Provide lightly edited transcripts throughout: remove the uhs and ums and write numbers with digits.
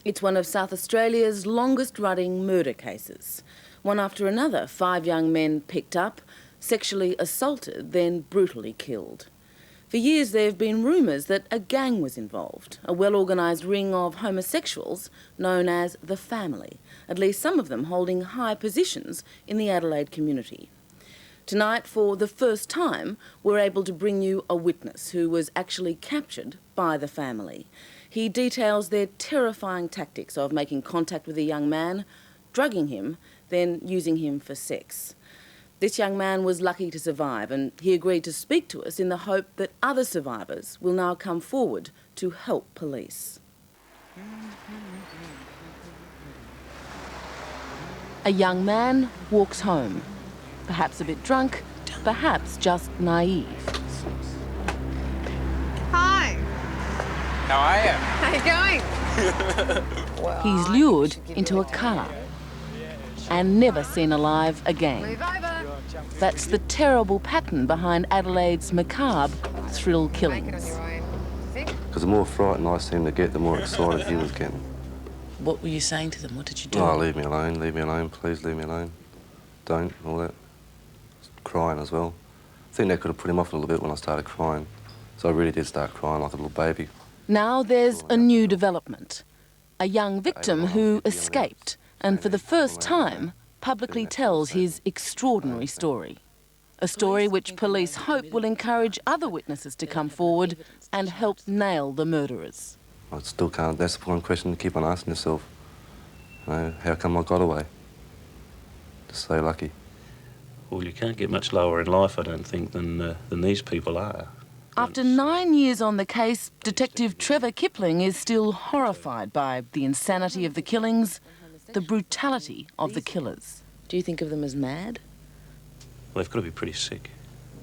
It's one of South Australia's longest-running murder cases. One after another, 5 young men picked up, sexually assaulted, then brutally killed. For years there have been rumours that a gang was involved, a well-organised ring of homosexuals known as the Family, at least some of them holding high positions in the Adelaide community. Tonight, for the first time, we're able to bring you a witness who was actually captured by the Family. He details their terrifying tactics of making contact with a young man, drugging him, then using him for sex. This young man was lucky to survive, and he agreed to speak to us in the hope that other survivors will now come forward to help police. A young man walks home, perhaps a bit drunk, perhaps just naive. Hi. How are you? How you going? He's lured into a car and never seen alive again. Move over. That's the terrible pattern behind Adelaide's macabre thrill Make it killings. on your own. Think? Because the more frightened I seemed to get, the more excited he was getting. What were you saying to them? What did you do? Oh, leave me alone, please leave me alone. Don't, all that. Crying as well. I think that could have put him off a little bit when I started crying. So I really did start crying like a little baby. Now there's a new development. A young victim who escaped and for the first time publicly tells his extraordinary story. A story which police hope will encourage other witnesses to come forward and help nail the murderers. I still can't, that's the one question to keep on asking yourself. You know, how come I got away? Just so lucky. Well, you can't get much lower in life, I don't think, than these people are. After 9 years on the case, Detective Trevor Kipling is still horrified by the insanity of the killings, the brutality of the killers. Do you think of them as mad? Well, they've got to be pretty sick.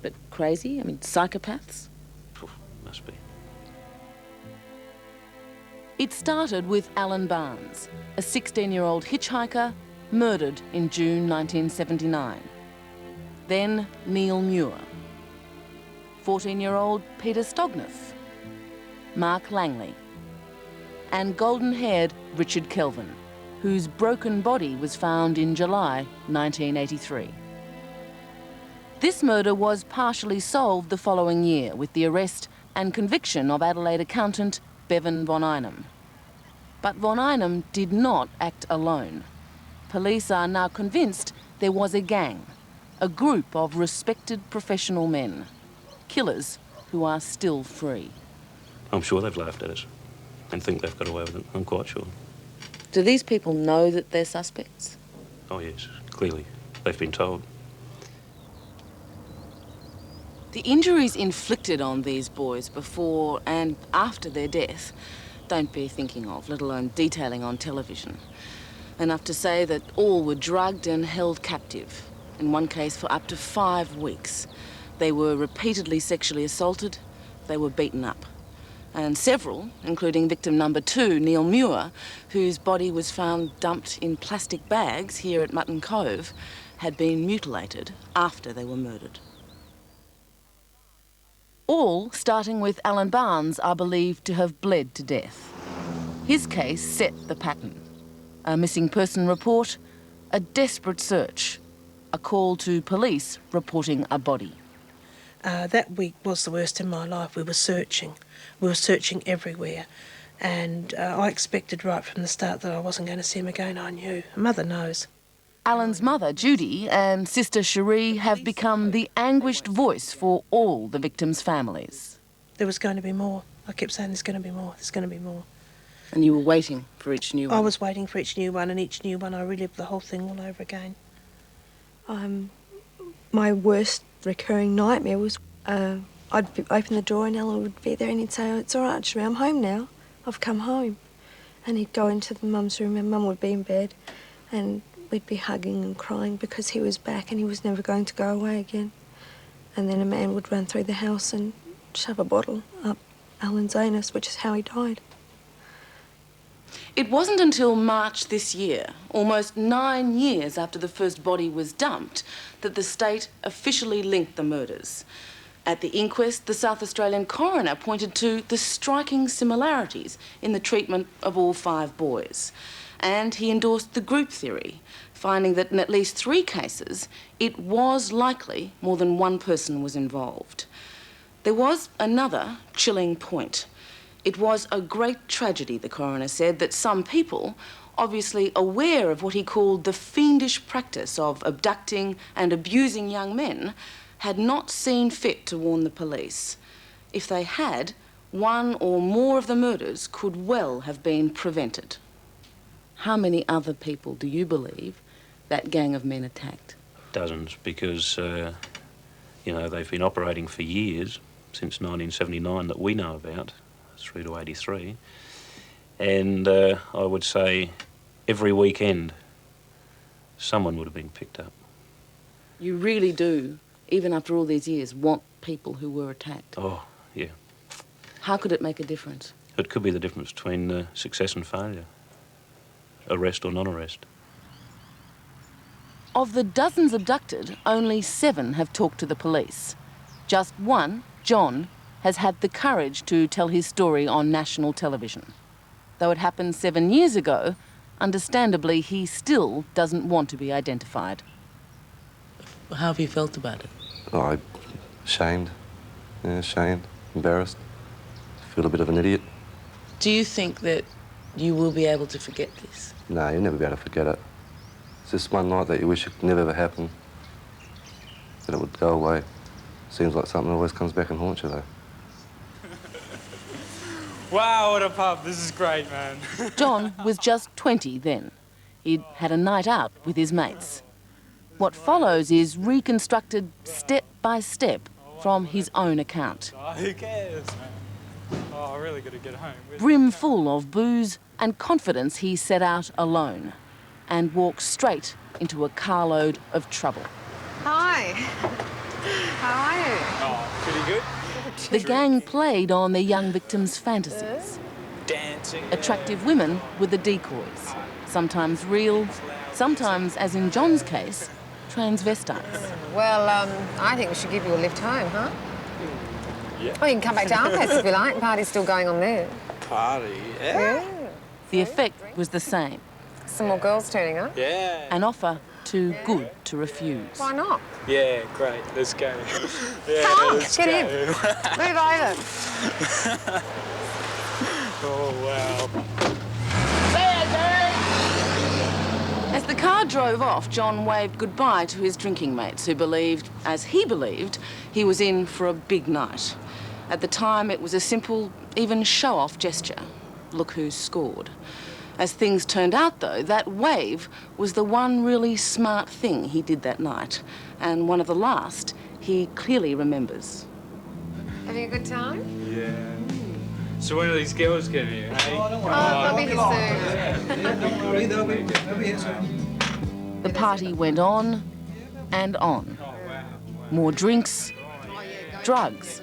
But crazy? I mean, psychopaths? Phew, must be. It started with Alan Barnes, a 16-year-old hitchhiker murdered in June 1979. Then Neil Muir, 14-year-old Peter Stogneff, Mark Langley, and golden-haired Richard Kelvin, whose broken body was found in July 1983. This murder was partially solved the following year with the arrest and conviction of Adelaide accountant Bevan von Einem. But von Einem did not act alone. Police are now convinced there was a gang, a group of respected professional men, killers who are still free. I'm sure they've laughed at us and think they've got away with it. I'm quite sure. Do these people know that they're suspects? Oh, yes, clearly. They've been told. The injuries inflicted on these boys before and after their death don't bear thinking of, let alone detailing on television. Enough to say that all were drugged and held captive, in one case for up to 5 weeks. They were repeatedly sexually assaulted, they were beaten up. And several, including victim number 2, Neil Muir, whose body was found dumped in plastic bags here at Mutton Cove, had been mutilated after they were murdered. All, starting with Alan Barnes, are believed to have bled to death. His case set the pattern. A missing person report, a desperate search, a call to police reporting a body. That week was the worst in my life. We were searching everywhere. And I expected right from the start that I wasn't going to see him again. I knew. Mother knows. Alan's mother, Judy, and sister Cherie have become the anguished voice for all the victims' families. There was going to be more. I kept saying there's going to be more, there's going to be more. And you were waiting for each new one? I was waiting for each new one, and each new one I relived the whole thing all over again. My worst recurring nightmare was I'd open the door and Ella would be there and he'd say, "Oh, it's all right, Cherie, I'm home now. I've come home." And he'd go into the mum's room and Mum would be in bed and we'd be hugging and crying because he was back and he was never going to go away again. And then a man would run through the house and shove a bottle up Alan's anus, which is how he died. It wasn't until March this year, almost 9 years after the first body was dumped, that the state officially linked the murders. At the inquest, the South Australian coroner pointed to the striking similarities in the treatment of all 5 boys. And he endorsed the group theory, finding that in at least 3 cases, it was likely more than one person was involved. There was another chilling point. It was a great tragedy, the coroner said, that some people, obviously aware of what he called the fiendish practice of abducting and abusing young men, had not seen fit to warn the police. If they had, one or more of the murders could well have been prevented. How many other people do you believe that gang of men attacked? Dozens, because, you know, they've been operating for years, since 1979 that we know about, through to 83. And I would say every weekend someone would have been picked up. You really do, even after all these years, want people who were attacked? Oh, yeah. How could it make a difference? It could be the difference between success and failure, arrest or non-arrest. Of the dozens abducted, only 7 have talked to the police. Just one, John, has had the courage to tell his story on national television. Though it happened 7 years ago, understandably, he still doesn't want to be identified. How have you felt about it? Oh, ashamed. Yeah, ashamed, embarrassed. Feel a bit of an idiot. Do you think that you will be able to forget this? No, you'll never be able to forget it. It's just one night that you wish it could never ever happen. That it would go away. Seems like something always comes back and haunts you, though. Wow, what a pub. This is great, man. John was just 20 then. He'd had a night out with his mates. What follows is reconstructed step by step from his own account. Oh, who cares, man? Oh, I really got to get home. Brim full of booze and confidence, he set out alone and walked straight into a carload of trouble. Hi. How are you? Oh, pretty good. The gang played on their young victims' fantasies. Dancing. Attractive women were the decoys, sometimes real, sometimes, as in John's case, transvestites. Well, I think we should give you a lift home, huh? Yeah. Well, you can come back to our place if you like. Party's still going on there. Party, yeah. The effect was the same, Some more girls turning up. Yeah. an offer too good to refuse. Why not? Yeah, great. Let's go. Yeah, Come on, let's get go. in. Move over. Oh, wow. As the car drove off, John waved goodbye to his drinking mates who believed, as he believed, he was in for a big night. At the time, it was a simple, even show-off gesture. Look who's scored. As things turned out, though, that wave was the one really smart thing he did that night, and one of the last he clearly remembers. Having a good time? Yeah. So when are these girls getting here, hey? They'll be here soon. The party went on and on. More drinks, drugs,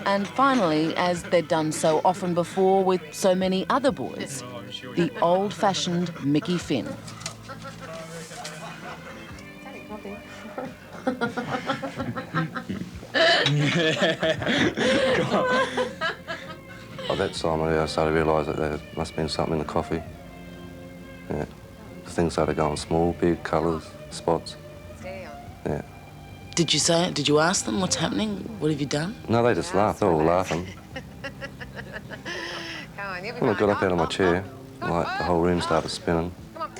and finally, as they'd done so often before with so many other boys, the old-fashioned Mickey Finn. By that time, I started to realise that there must have been something in the coffee. Yeah. The things started going small, big, colours, spots. Yeah. Did you say it? Did you ask them what's happening? What have you done? No, they just laughed. They were all laughing. Come on, you'll be When I got fine. up out of my chair, like, the whole room started spinning. Come on.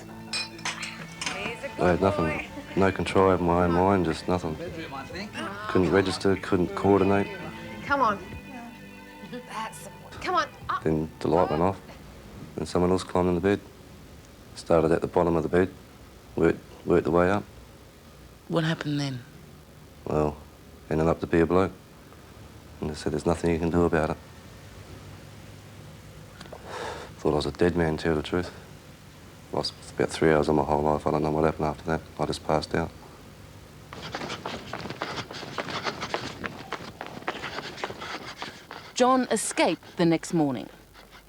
He's a good I had nothing, boy. no control over my own mind, just nothing. Couldn't register, couldn't coordinate. Come on. That's the boy. Come on. Up. Then the light went off. Then someone else climbed in the bed. Started at the bottom of the bed, worked the way up. What happened then? Well, ended up to be a bloke. And they said there's nothing you can do about it. Thought I was a dead man, to tell the truth. Lost about 3 hours of my whole life. I don't know what happened after that. I just passed out. John escaped the next morning.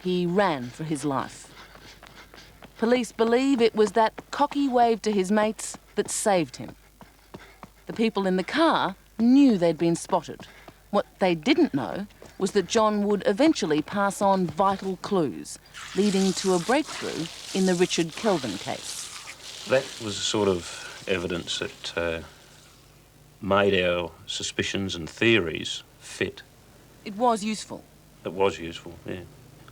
He ran for his life. Police believe it was that cocky wave to his mates that saved him. The people in the car knew they'd been spotted, What they didn't know was that John would eventually pass on vital clues, leading to a breakthrough in the Richard Kelvin case. That was the sort of evidence that made our suspicions and theories fit. It was useful. It was useful, yeah.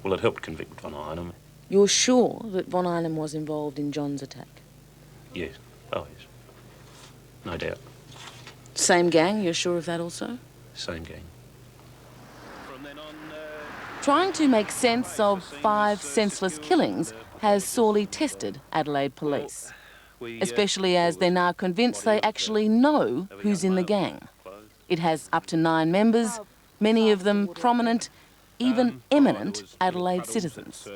Well, it helped convict von Einem. You're sure that von Einem was involved in John's attack? Yes. Oh, yes. No doubt. Same gang, you're sure of that also? Same gang. Trying to make sense of 5 senseless killings has sorely tested Adelaide police, especially as they're now convinced they actually know who's in the gang. It has up to 9 members, many of them prominent, even eminent Adelaide citizens.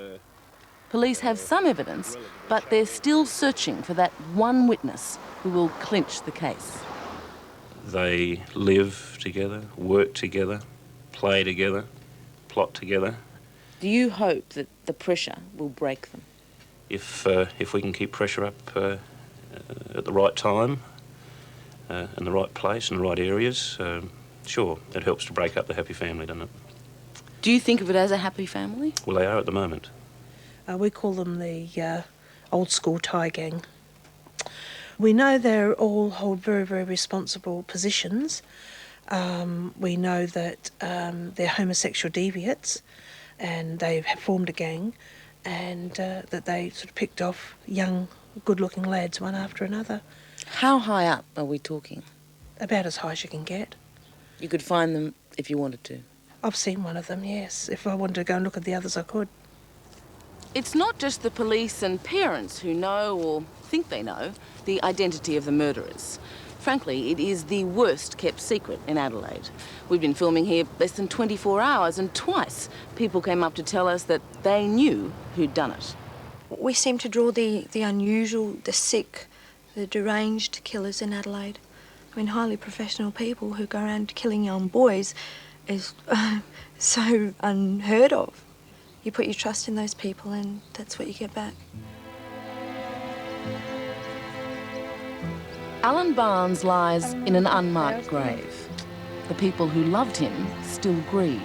Police have some evidence, but they're still searching for that one witness who will clinch the case. They live together, work together, play together, plot together. Do you hope that the pressure will break them? If we can keep pressure up at the right time, in the right place, in the right areas, sure, it helps to break up the happy family, doesn't it? Do you think of it as a happy family? Well, they are at the moment. We call them the old school Thai gang. We know they all hold very, very responsible positions. We know that they're homosexual deviates and they have formed a gang, and that they sort of picked off young, good-looking lads one after another. How high up are we talking? About as high as you can get. You could find them if you wanted to. I've seen one of them, yes. If I wanted to go and look at the others, I could. It's not just the police and parents who know, or think they know, the identity of the murderers. Frankly, it is the worst kept secret in Adelaide. We've been filming here less than 24 hours, and twice people came up to tell us that they knew who'd done it. We seem to draw the unusual, the sick, the deranged killers in Adelaide. I mean, highly professional people who go around killing young boys is so unheard of. You put your trust in those people and that's what you get back. Alan Barnes lies in an unmarked grave. The people who loved him still grieve.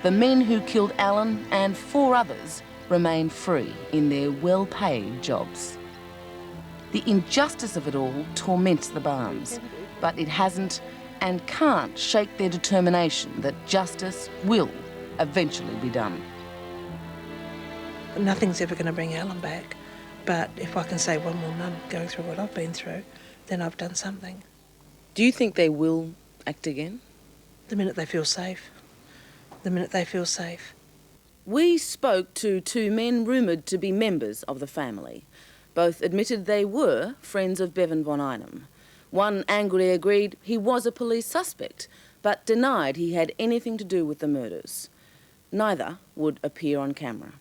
The men who killed Alan and 4 others remain free in their well-paid jobs. The injustice of it all torments the Barnes, but it hasn't and can't shake their determination that justice will eventually be done. Nothing's ever going to bring Alan back, but if I can save one more mum going through what I've been through, then I've done something. Do you think they will act again? The minute they feel safe. The minute they feel safe. We spoke to 2 men rumoured to be members of the family. Both admitted they were friends of Bevan von Einem. One angrily agreed he was a police suspect, but denied he had anything to do with the murders. Neither would appear on camera.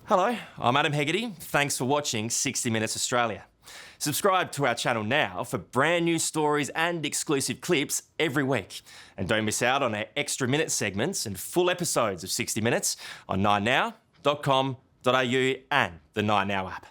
Hello, I'm Adam Hegarty. Thanks for watching 60 Minutes Australia. Subscribe to our channel now for brand new stories and exclusive clips every week. And don't miss out on our extra minute segments and full episodes of 60 Minutes on 9now.com.au and the 9Now app.